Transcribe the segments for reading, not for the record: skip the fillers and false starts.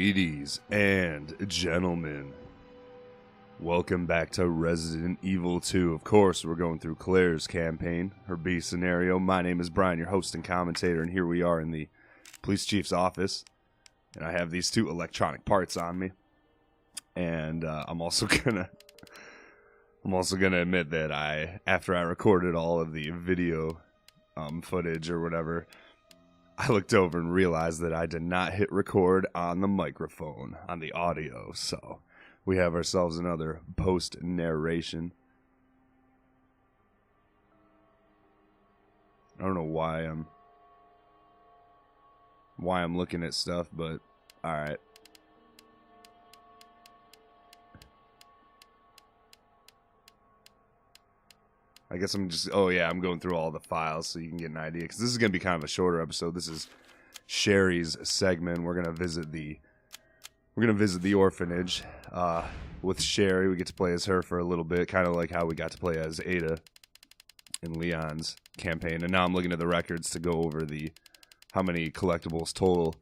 Ladies and gentlemen, welcome back to Resident Evil 2. Of course, we're going through Claire's campaign, her B scenario. My name is Brian, your host and commentator, and here we are in the police chief's office. And I have these two electronic parts on me. And I'm also gonna admit that after I recorded all of the video footage or whatever, I looked over and realized that I did not hit record on the microphone, on the audio, so we have ourselves another post-narration. I don't know why I'm looking at stuff, but alright. I guess I'm going through all the files so you can get an idea, because this is going to be kind of a shorter episode. This is Sherry's segment. We're going to visit the orphanage with Sherry. We get to play as her for a little bit, kind of like how we got to play as Ada in Leon's campaign. And now I'm looking at the records to go over how many collectibles total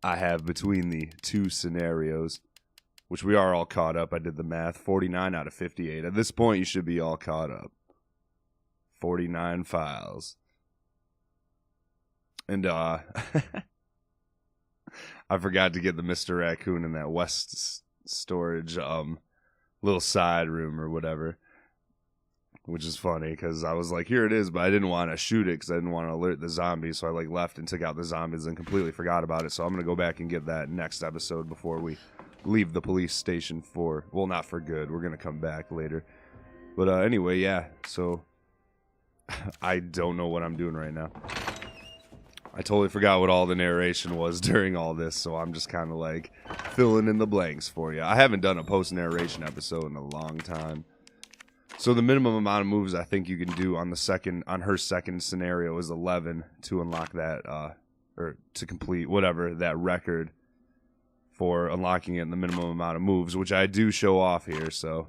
I have between the two scenarios, which we are all caught up. I did the math. 49 out of 58. At this point, you should be all caught up. 49 files. And I forgot to get the Mr. Raccoon in that West storage little side room or whatever, which is funny because I was like, here it is, but I didn't want to shoot it because I didn't want to alert the zombies, so I left and took out the zombies and completely forgot about it. So I'm gonna go back and get that next episode before we leave the police station not for good. We're gonna come back later, but anyway, yeah, so I don't know what I'm doing right now. I totally forgot what all the narration was during all this, so I'm just kind of like filling in the blanks for you. I haven't done a post-narration episode in a long time. So the minimum amount of moves I think you can do on her second scenario is 11 to unlock that, or to complete whatever, that record for unlocking it in the minimum amount of moves, which I do show off here, so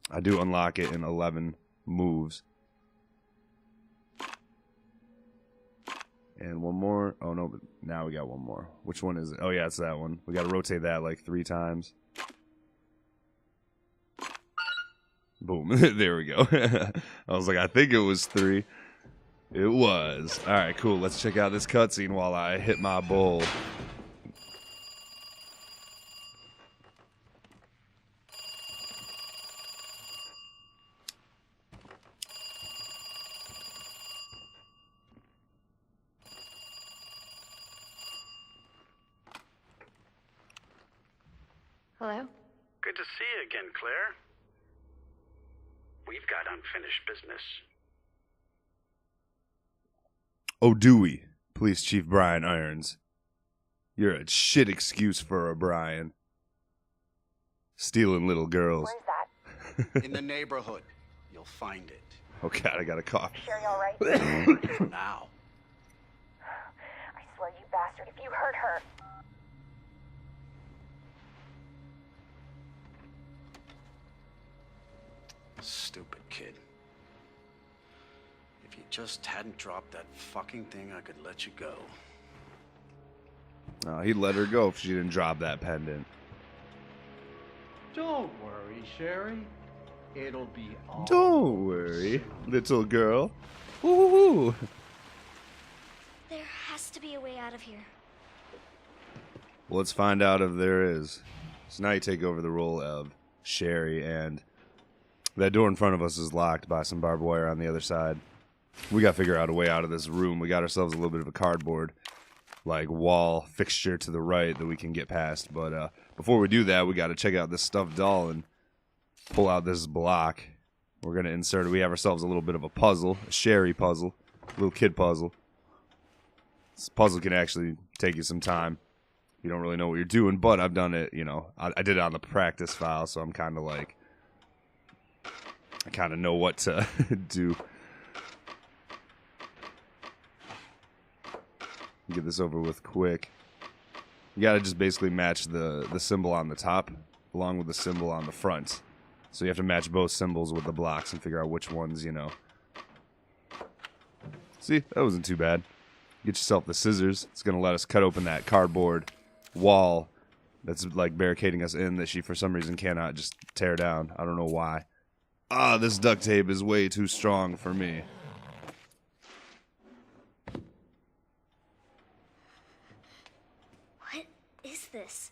I do unlock it in 11 moves. And one more. Oh, no, but now we got one more. Which one is it? Oh, yeah, it's that one. We got to rotate that like 3 times. Boom. There we go. I was like, I think it was 3. It was. All right, cool. Let's check out this cutscene while I hit my bowl. Hello? Good to see you again, Claire. We've got unfinished business. Oh, Dewey, Police Chief Brian Irons. You're a shit excuse for O'Brien. Stealing little girls. Where's that? In the neighborhood. You'll find it. Oh, God, I got a cough. Sherry all right? Now. I swear, you bastard, if you hurt her. Stupid kid. If you just hadn't dropped that fucking thing, I could let you go. No, he'd let her go if she didn't drop that pendant. Don't worry, Sherry. It'll be all Don't worry, little girl. Woo-hoo-hoo. There has to be a way out of here. Well, let's find out if there is. So now you take over the role of Sherry, and that door in front of us is locked by some barbed wire on the other side. We got to figure out a way out of this room. We got ourselves a little bit of a cardboard wall fixture to the right that we can get past. But before we do that, we got to check out this stuffed doll and pull out this block. We're going to insert it. We have ourselves a little bit of a puzzle, a Sherry puzzle, a little kid puzzle. This puzzle can actually take you some time. You don't really know what you're doing, but I've done it, I did it on the practice file, so I'm kind of like, I kind of know what to do. Get this over with quick. You gotta just basically match the symbol on the top along with the symbol on the front. So you have to match both symbols with the blocks and figure out which ones, See, that wasn't too bad. Get yourself the scissors. It's gonna let us cut open that cardboard wall that's like barricading us in that she for some reason cannot just tear down. I don't know why. Ah, this duct tape is way too strong for me. What is this?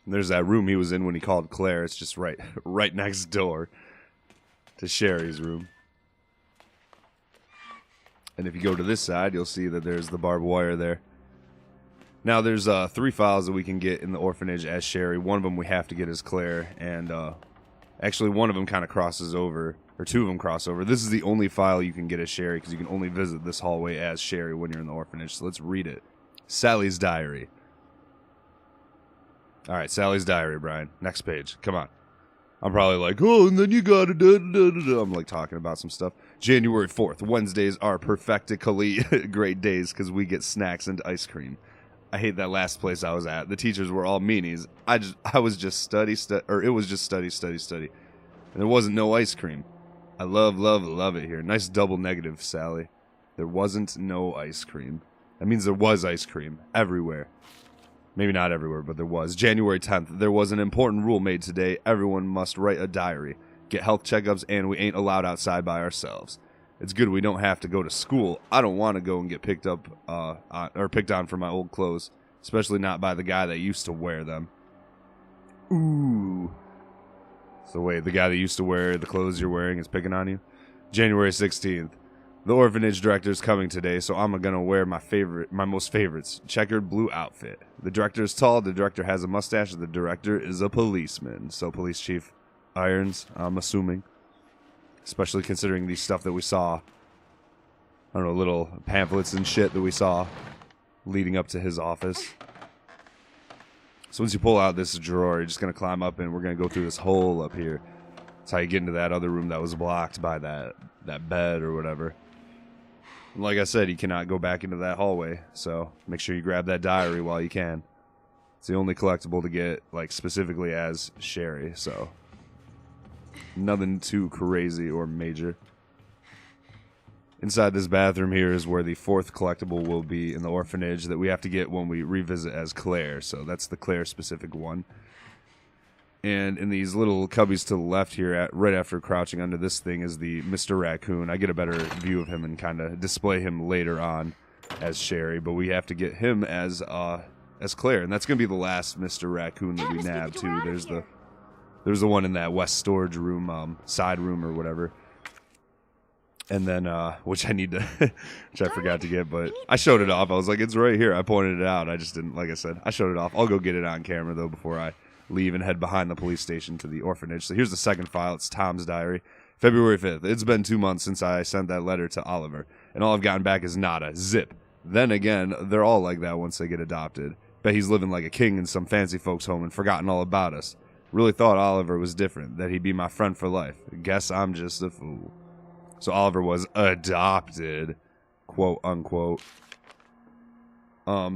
There's that room he was in when he called Claire. It's just right next door to Sherry's room. And if you go to this side, you'll see that there's the barbed wire there. Now, there's 3 files that we can get in the orphanage as Sherry. One of them we have to get as Claire, and actually one of them kind of crosses over, or 2 of them cross over. This is the only file you can get as Sherry, because you can only visit this hallway as Sherry when you're in the orphanage. So let's read it. Sally's diary. All right, Sally's diary, Brian. Next page. Come on. I'm probably like, oh, and then you got it. I'm like talking about some stuff. January 4th. Wednesdays are perfectically great days because we get snacks and ice cream. I hate that last place I was at. The teachers were all meanies. I was just study, or it was just study. And there wasn't no ice cream. I love it here. Nice double negative, Sally. There wasn't no ice cream. That means there was ice cream everywhere. Maybe not everywhere, but there was. January 10th, there was an important rule made today. Everyone must write a diary, get health checkups, and we ain't allowed outside by ourselves. It's good we don't have to go to school. I don't want to go and get picked up or picked on for my old clothes, especially not by the guy that used to wear them. Ooh. So wait, the guy that used to wear the clothes you're wearing is picking on you? January 16th. The orphanage director's coming today, so I'm gonna wear my most favorites, checkered blue outfit. The director's tall, the director has a mustache, the director is a policeman. So Police Chief Irons, I'm assuming. Especially considering the stuff that we saw. I don't know, little pamphlets and shit that we saw leading up to his office. So once you pull out this drawer, you're just gonna climb up and we're gonna go through this hole up here. That's how you get into that other room that was blocked by that bed or whatever. Like I said, you cannot go back into that hallway, so make sure you grab that diary while you can. It's the only collectible to get, like, specifically as Sherry, so nothing too crazy or major. Inside this bathroom here is where the 4th collectible will be in the orphanage that we have to get when we revisit as Claire, so that's the Claire-specific one. And in these little cubbies to the left here, right after crouching under this thing, is the Mr. Raccoon. I get a better view of him and kind of display him later on as Sherry, but we have to get him as Claire, and that's going to be the last Mr. Raccoon that we nab too. There's the one in that west storage room, side room or whatever. And then, which I forgot to get, but I showed it off. I was like, it's right here. I pointed it out. I just didn't, like I said, I showed it off. I'll go get it on camera though before I leave and head behind the police station to the orphanage. So here's the second file. It's Tom's diary. February 5th. It's been 2 months since I sent that letter to Oliver, and all I've gotten back is nada. Zip. Then again, they're all like that once they get adopted. Bet he's living like a king in some fancy folks' home and forgotten all about us. Really thought Oliver was different, that he'd be my friend for life. Guess I'm just a fool. So Oliver was adopted, quote unquote.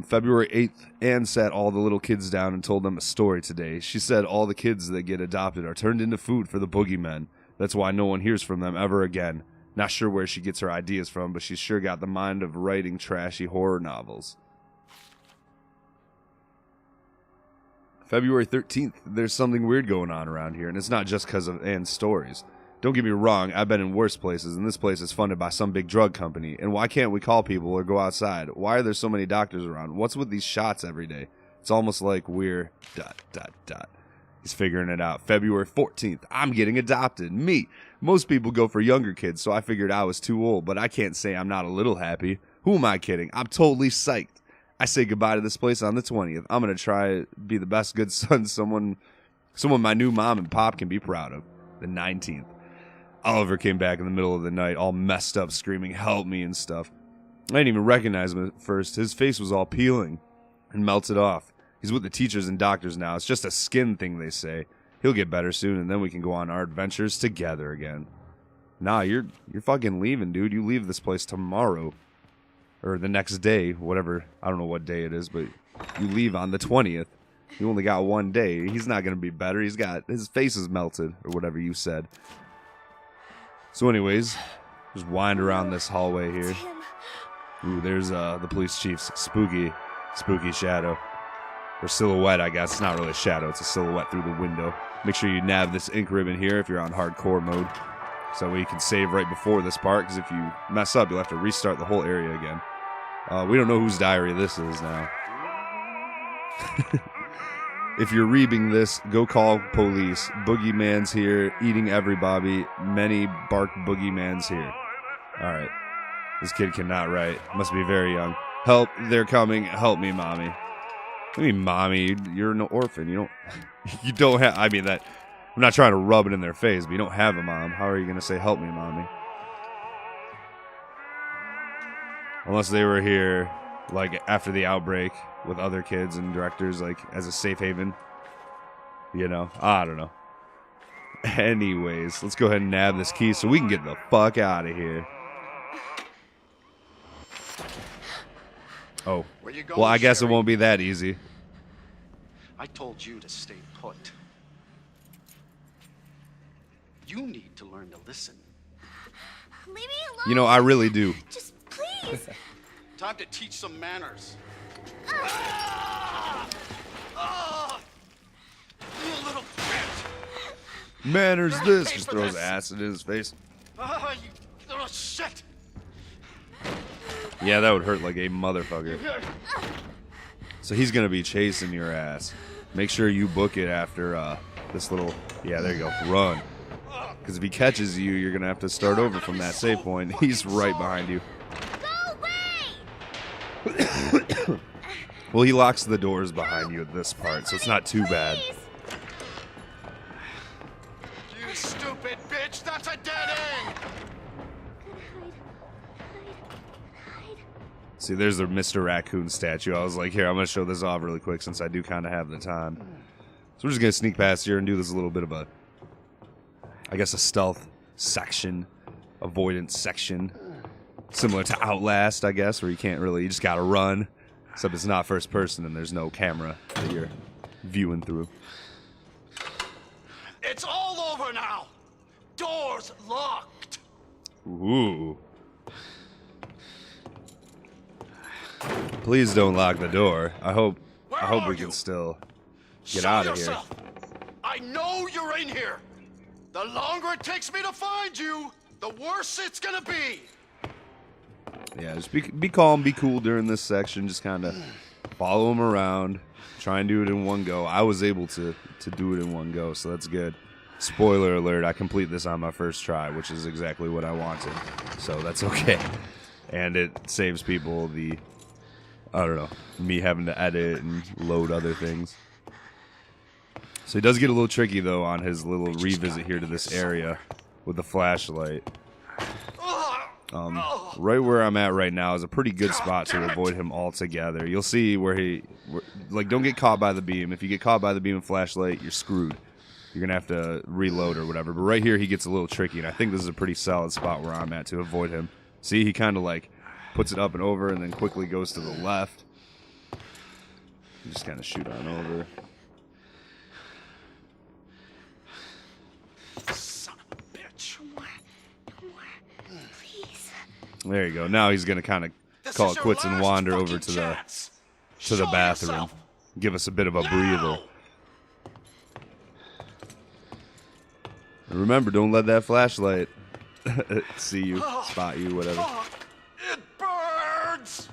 February 8th, Anne sat all the little kids down and told them a story today. She said all the kids that get adopted are turned into food for the boogeymen. That's why no one hears from them ever again. Not sure where she gets her ideas from, but she's sure got the mind of writing trashy horror novels. February 13th, there's something weird going on around here, and it's not just because of Anne's stories. Don't get me wrong, I've been in worse places, and this place is funded by some big drug company. And why can't we call people or go outside? Why are there so many doctors around? What's with these shots every day? It's almost like we're... ... He's figuring it out. February 14th, I'm getting adopted. Me. Most people go for younger kids, so I figured I was too old, but I can't say I'm not a little happy. Who am I kidding? I'm totally psyched. I say goodbye to this place on the 20th. I'm going to try to be the best good son someone my new mom and pop can be proud of. The 19th. Oliver came back in the middle of the night, all messed up, screaming, help me and stuff. I didn't even recognize him at first. His face was all peeling and melted off. He's with the teachers and doctors now. It's just a skin thing, they say. He'll get better soon, and then we can go on our adventures together again. Nah, you're fucking leaving, dude. You leave this place tomorrow. Or the next day, whatever. I don't know what day it is, but you leave on the 20th. You only got one day. He's not going to be better. His face is melted, or whatever you said. So anyways, just wind around this hallway here. Ooh, there's the police chief's spooky shadow. Or silhouette, I guess. It's not really a shadow, it's a silhouette through the window. Make sure you nab this ink ribbon here if you're on hardcore mode. So that way you can save right before this part, because if you mess up, you'll have to restart the whole area again. We don't know whose diary this is now. If you're reading this, go call police. Boogeyman's here, eating every Bobby. Many bark boogeyman's here. Alright. This kid cannot write. Must be very young. Help, they're coming. Help me, mommy. What do you mean, mommy? You're an orphan. You don't have, I mean, that, I'm not trying to rub it in their face, but you don't have a mom. How are you going to say, help me, mommy? Unless they were here, like, after the outbreak with other kids and directors, like, as a safe haven. You know? I don't know. Anyways, let's go ahead and nab this key so we can get the fuck out of here. Oh. Well, I guess it won't be that easy. I told you to stay put. You need to learn to listen. Leave me alone. You know, I really do. Just please. Time to teach some manners. You little bitch! Manners this. Just throws acid in his face. You little shit! Yeah, that would hurt like a motherfucker. So he's going to be chasing your ass. Make sure you book it after this little... Yeah, there you go. Run. Because if he catches you, you're going to have to start over from that save point. He's right behind you. Go away! Well, he locks the doors behind you at this part, so it's not too bad. You stupid bitch! That's a dead end! See, there's the Mr. Raccoon statue. I was like, here, I'm going to show this off really quick since I do kind of have the time. So we're just going to sneak past here and do this little bit of a, I guess, a stealth section, avoidance section. Similar to Outlast, I guess, where you can't really, you just got to run. Except it's not first person and there's no camera that you're viewing through. It's all over now! Doors locked! Ooh. Please don't lock the door. I hope we can still get out of here. I know you're in here. The longer it takes me to find you, the worse it's gonna be. Yeah, just be calm, be cool during this section. Just kind of follow him around. Try and do it in one go. I was able to do it in one go, so that's good. Spoiler alert, I complete this on my first try, which is exactly what I wanted. So that's okay. And it saves people the, I don't know, me having to edit and load other things. So he does get a little tricky, though, on his little revisit here to this area with the flashlight. Right where I'm at right now is a pretty good spot to avoid him altogether. You'll see where like, don't get caught by the beam. If you get caught by the beam and flashlight, you're screwed. You're going to have to reload or whatever. But right here, he gets a little tricky, and I think this is a pretty solid spot where I'm at to avoid him. See, he kind of, like, puts it up and over and then quickly goes to the left. You just kind of shoot on over. Son of a bitch. No more, please. There you go. Now he's going to kind of call it quits and wander over to the bathroom. Give us a bit of a breather. And remember, don't let that flashlight see you, spot you, whatever. It burns.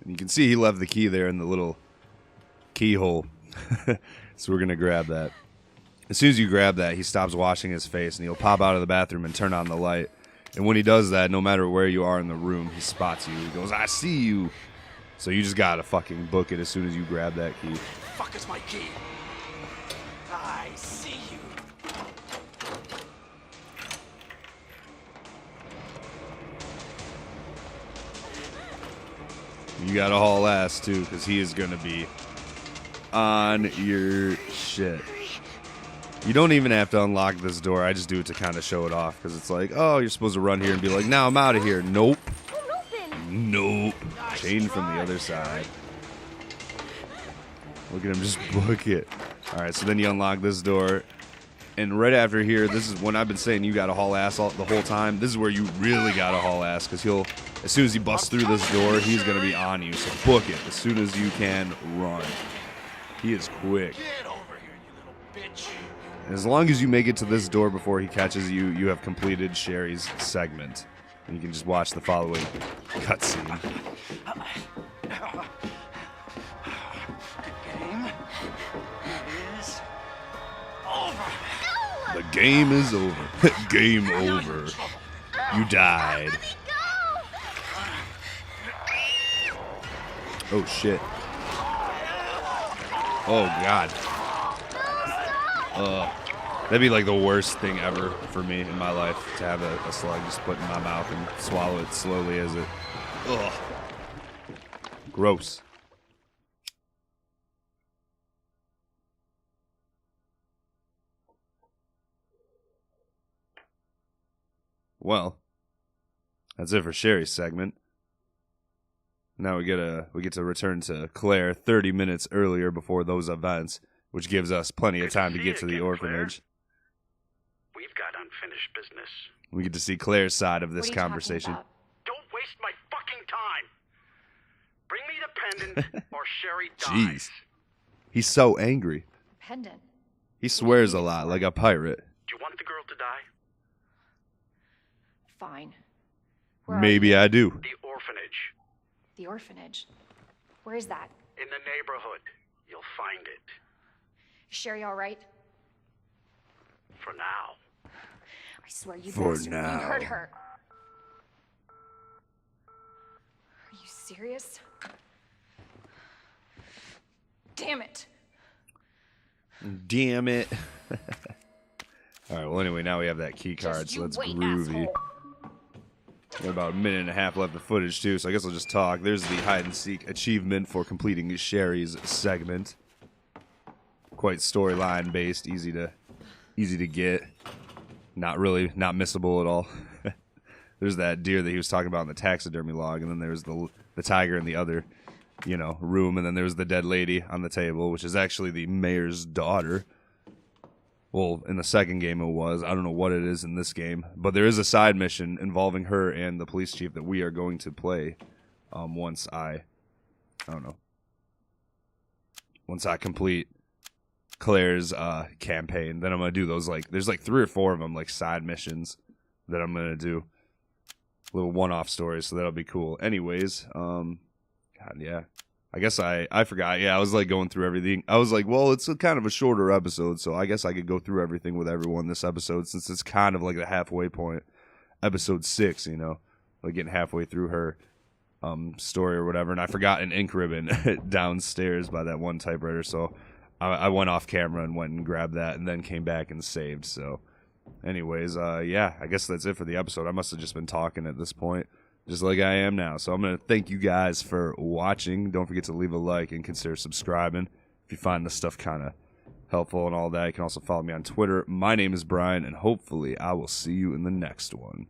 And you can see he left the key there in the little keyhole. So we're going to grab that. As soon as you grab that, he stops washing his face, and he'll pop out of the bathroom and turn on the light. And when he does that, no matter where you are in the room, he spots you. He goes, I see you. So you just got to fucking book it as soon as you grab that key. Fuck is my key? I see you. You got to haul ass, too, because he is going to be on your shit. You don't even have to unlock this door. I just do it to kind of show it off, because it's like, oh, you're supposed to run here and be like, now I'm out of here. Nope. Nope. Chain from the other side. Look at him just book it. All right, so then you unlock this door. And right after here, this is when I've been saying you got to haul ass the whole time. This is where you really got to haul ass because he'll, as soon as he busts through this door, he's going to be on you. So book it as soon as you can run. He is quick. Get over here, you little bitch. As long as you make it to this door before he catches you, you have completed Sherry's segment. And you can just watch the following cutscene. The game is over. The game is over. Game over. You died. Oh shit. Oh god. That'd be like the worst thing ever for me in my life, to have a slug just put in my mouth and swallow it slowly as it. Ugh. Gross. Well, that's it for Sherry's segment. Now we get to return to Claire 30 minutes earlier before those events, which gives us plenty of time to get to the orphanage. We've got unfinished business. We get to see Claire's side of this What are you talking conversation. about? Don't waste my fucking time. Bring me the pendant or Sherry Jeez. dies. He's so angry. Pendant. He swears a lot, like a pirate. Do you want the girl to die? Fine. Where are Maybe you? I do. The orphanage. The orphanage. Where is that? In the neighborhood. You'll find it. Is Sherry all right? For now. I swear you For bastard. now. You hurt her. Are you serious? Damn it. Damn it. All right, well, anyway, now we have that key card, Just so you that's wait, groovy. asshole. Got about a minute and a half left of footage, too, so I guess I'll just talk. There's the hide-and-seek achievement for completing Sherry's segment. Quite storyline-based, easy to get. Not missable at all. There's that deer that he was talking about in the taxidermy log, and then there's the tiger in the other, room, and then there's the dead lady on the table, which is actually the mayor's daughter. Well, in the second game it was. I don't know what it is in this game. But there is a side mission involving her and the police chief that we are going to play once I complete Claire's campaign. Then I'm going to do those, there's 3 or 4 of them, side missions that I'm going to do. Little one-off stories, so that'll be cool. Anyways, God, yeah. I guess I forgot. Yeah, I was going through everything. I was like, well, it's kind of a shorter episode, so I guess I could go through everything with everyone this episode, since it's kind of like the halfway point. Episode 6, getting halfway through her story or whatever. And I forgot an ink ribbon downstairs by that one typewriter, so I went off camera and went and grabbed that and then came back and saved. So anyways, yeah, I guess that's it for the episode. I must have just been talking at this point, just like I am now. So I'm going to thank you guys for watching. Don't forget to leave a like and consider subscribing if you find this stuff kind of helpful and all that. You can also follow me on Twitter. My name is Brian, and hopefully I will see you in the next one.